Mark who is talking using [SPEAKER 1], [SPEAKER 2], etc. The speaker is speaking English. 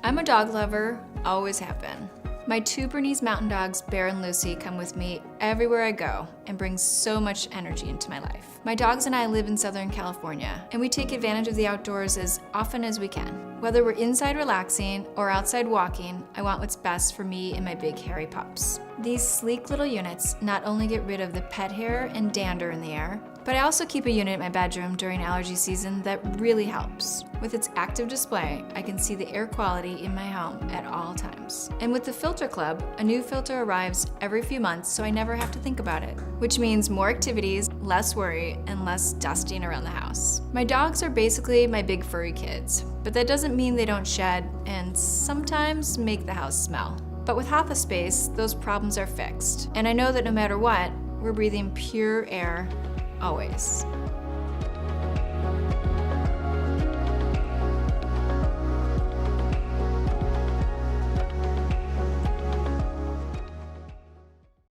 [SPEAKER 1] I'm a dog lover, always have been. My two Bernese mountain dogs, Bear and Lucy, come with me everywhere I go and bring so much energy into my life. My dogs and I live in Southern California, and we take advantage of the outdoors as often as we can. Whether we're inside relaxing or outside walking, I want what's best for me and my big hairy pups. These sleek little units not only get rid of the pet hair and dander in the air, but I also keep a unit in my bedroom during allergy season that really helps. With its active display, I can see the air quality in my home at all times. And with the Filter Club, a new filter arrives every few months, so I never have to think about it, which means more activities, less worry, and less dusting around the house. My dogs are basically my big furry kids, but that doesn't mean they don't shed and sometimes make the house smell. But with Hathaspace, those problems are fixed. And I know that no matter what, we're breathing pure air always.